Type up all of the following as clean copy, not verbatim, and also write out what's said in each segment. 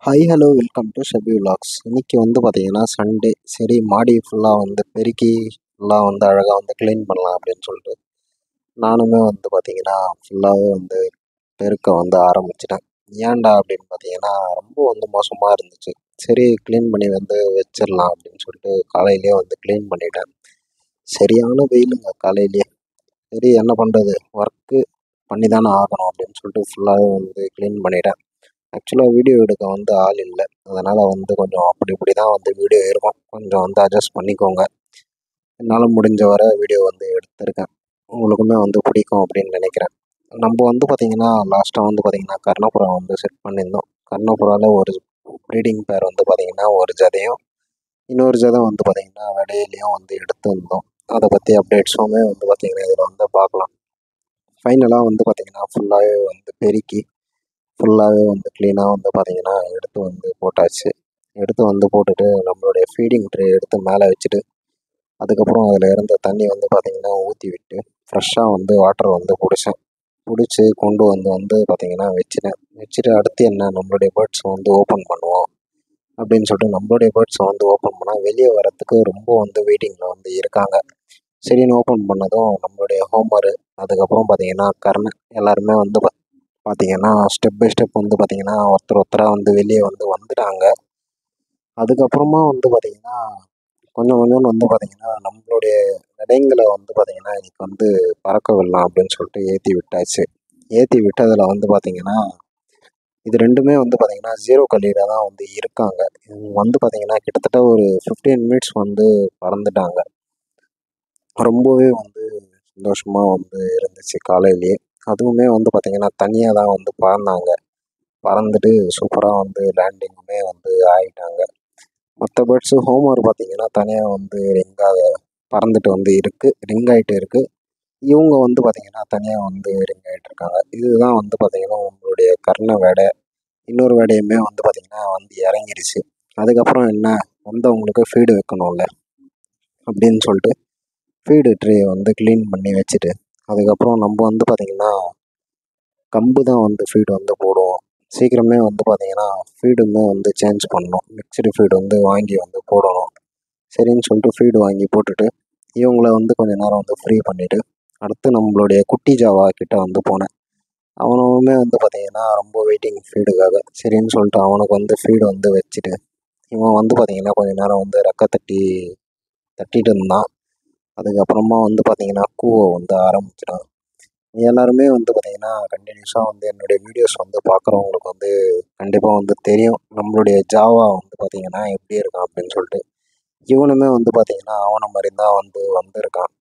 Hi hello welcome to Shafi vlogs. இன்றைக்கி வந்து பார்த்திங்கன்னா சண்டே. சரி மாடி ஃபுல்லாக வந்து பெருக்கி ஃபுல்லாக வந்து அழகாக வந்து க்ளீன் பண்ணலாம் அப்படின்னு சொல்லிட்டு நானுமே வந்து பார்த்திங்கன்னா ஃபுல்லாகவே வந்து பெருக்க வந்து ஆரம்பிச்சிட்டேன். ஏன்டா அப்படின்னு பார்த்தீங்கன்னா ரொம்ப வந்து மோசமாக இருந்துச்சு. சரி க்ளீன் பண்ணி வந்து வச்சிடலாம் அப்படின்னு சொல்லிட்டு காலையிலேயே வந்து க்ளீன் பண்ணிட்டேன். சரியான வெயிலுங்க காலையிலேயே. சரி என்ன பண்ணுறது, ஒர்க்கு பண்ணி தானே ஆகணும் அப்படின்னு சொல்லிட்டு ஃபுல்லாகவே வந்து க்ளீன் பண்ணிட்டேன். ஆக்சுவலாக வீடியோ எடுக்க வந்து ஆள் இல்ல. அதனால் வந்து கொஞ்சம் அப்படி இப்படி தான் வந்து வீடியோ இருக்கும். கொஞ்சம் வந்து அட்ஜஸ்ட் பண்ணிக்கோங்க. என்னால் முடிஞ்ச வர வீடியோ வந்து எடுத்திருக்கேன். உங்களுக்குமே வந்து பிடிக்கும் அப்படின்னு நினைக்கிறேன். நம்ம வந்து பார்த்திங்கன்னா லாஸ்ட்டாக வந்து பார்த்திங்கன்னா கர்ணப்புறா வந்து செட் பண்ணியிருந்தோம். கர்ணப்புறாவில் ஒரு ப்ரீடிங் பேர் வந்து பார்த்திங்கன்னா ஒரு ஜதையும், இன்னொரு ஜதை வந்து பார்த்திங்கன்னா விடையிலையும் வந்து எடுத்திருந்தோம். அதை பற்றி அப்டேட்ஸுமே வந்து பார்த்திங்கன்னா இதில் வந்து பார்க்கலாம். ஃபைனலாக வந்து பார்த்திங்கன்னா ஃபுல்லாகவே வந்து பெருக்கி ஃபுல்லாகவே வந்து க்ளீனாக வந்து பார்த்திங்கன்னா எடுத்து வந்து போட்டாச்சு. எடுத்து வந்து போட்டுட்டு நம்மளுடைய ஃபீடிங் ட்ரே எடுத்து மேலே வச்சுட்டு, அதுக்கப்புறம் அதில் இருந்த தண்ணி வந்து பார்த்திங்கன்னா ஊற்றி விட்டு ஃப்ரெஷ்ஷாக வந்து வாட்டர் வந்து பிடிச்சேன். பிடிச்சி கொண்டு வந்து வந்து பார்த்திங்கன்னா வச்சுட்டேன். வச்சுட்டு அடுத்து என்ன, நம்மளுடைய பேர்ட்ஸை வந்து ஓப்பன் பண்ணுவோம் அப்படின்னு சொல்லிட்டு நம்மளுடைய பேர்ட்ஸை வந்து ஓப்பன் பண்ணால் வெளியே வரத்துக்கு ரொம்ப வந்து வெயிட்டிங்கில் வந்து இருக்காங்க. சரின்னு ஓப்பன் பண்ணதும் நம்மளுடைய ஹோமரு, அதுக்கப்புறம் பார்த்திங்கன்னா கர்ணன் எல்லாருமே வந்து பார்த்தீங்கன்னா ஸ்டெப் பை ஸ்டெப் வந்து பார்த்தீங்கன்னா ஒருத்தர் ஒருத்தராக வந்து வெளியே வந்து வந்துட்டாங்க. அதுக்கப்புறமா வந்து பார்த்தீங்கன்னா கொஞ்சம் கொஞ்சம்னு வந்து பார்த்தீங்கன்னா நம்மளுடைய விதைங்களை வந்து பார்த்தீங்கன்னா இன்னைக்கு வந்து பறக்க விடலாம் அப்படின்னு சொல்லிட்டு ஏற்றி விட்டாச்சு. ஏற்றி விட்டதில் வந்து பார்த்தீங்கன்னா இது ரெண்டுமே வந்து பார்த்தீங்கன்னா ஜீரோ கலீராக தான் வந்து இருக்காங்க. இவங்க வந்து பார்த்தீங்கன்னா கிட்டத்தட்ட ஒரு 15 மினிட்ஸ் வந்து பறந்துட்டாங்க. ரொம்பவே வந்து சந்தோஷமாக வந்து இருந்துச்சு காலையிலேயே. அதுவுமே வந்து பார்த்தீங்கன்னா தனியாக தான் வந்து பறந்தாங்க. பறந்துட்டு சூப்பராக வந்து லேண்டிங்குமே வந்து ஆகிட்டாங்க. மற்ற பேர்ட்ஸு ஹோமர் பார்த்தீங்கன்னா தனியாக வந்து ரிங்காக பறந்துட்டு வந்து இருக்குது, ரிங் ஆகிட்டு இருக்குது. இவங்க வந்து பார்த்திங்கன்னா தனியாக வந்து ரிங் ஆகிட்டு இருக்காங்க. இதுதான் வந்து பார்த்திங்கன்னா உங்களுடைய கர்ண வேடை. இன்னொரு வேடையுமே வந்து பார்த்திங்கன்னா வந்து இறங்கிருச்சு. அதுக்கப்புறம் என்ன, வந்தவங்களுக்கு ஃபீடு வைக்கணும்ல அப்படின்னு சொல்லிட்டு ஃபீடு ட்ரே வந்து க்ளீன் பண்ணி வச்சுட்டு, அதுக்கப்புறம் நம்ம வந்து பார்த்திங்கன்னா கம்பு தான் வந்து ஃபீடு வந்து போடுவோம். சீக்கிரமே வந்து பார்த்திங்கன்னா ஃபீடுமே வந்து சேஞ்ச் பண்ணணும். மிக்ஸ்டு ஃபீடு வந்து வாங்கி வந்து போடணும். சரின்னு சொல்லிட்டு ஃபீடு வாங்கி போட்டுட்டு இவங்கள வந்து கொஞ்ச நேரம் வந்து ஃப்ரீ பண்ணிவிட்டு அடுத்து நம்மளுடைய குட்டி ஜாவா கிட்ட வந்து போனேன். அவனுமே வந்து பார்த்திங்கன்னா ரொம்ப வெயிட்டிங் ஃபீடுக்காக. சரின்னு சொல்லிட்டு அவனுக்கு வந்து ஃபீடு வந்து வச்சுட்டு இவன் வந்து பார்த்திங்கன்னா கொஞ்ச நேரம் வந்து ரெக்க தட்டிட்டு இருந்தான். அதுக்கப்புறமா வந்து பார்த்திங்கன்னா கூவ வந்து ஆரம்பிச்சிட்டான். எல்லாருமே வந்து பார்த்திங்கன்னா கண்டினியூஸாக வந்து என்னுடைய வீடியோஸ் வந்து பார்க்குறவங்களுக்கு வந்து கண்டிப்பாக வந்து தெரியும் நம்மளுடைய ஜாவா வந்து பார்த்திங்கன்னா எப்படி இருக்கான் அப்படின்னு சொல்லிட்டு. இவனுமே வந்து பார்த்திங்கன்னா அவனை மாதிரி தான் வந்து வந்திருக்கான்.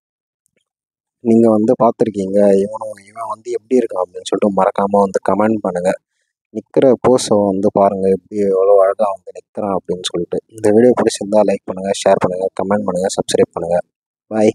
நீங்கள் வந்து பார்த்துருக்கீங்க. இவன் வந்து எப்படி இருக்கான் அப்படின்னு சொல்லிட்டு மறக்காமல் வந்து கமெண்ட் பண்ணுங்கள். நிற்கிற போஸை வந்து பாருங்கள், எப்படி எவ்வளோ அழகாக வந்து நிற்கிறான் அப்படின்னு சொல்லிட்டு. இந்த வீடியோ பிடிச்சிருந்தா லைக் பண்ணுங்கள், ஷேர் பண்ணுங்கள், கமெண்ட் பண்ணுங்கள், சப்ஸ்கிரைப் பண்ணுங்கள். பாய்.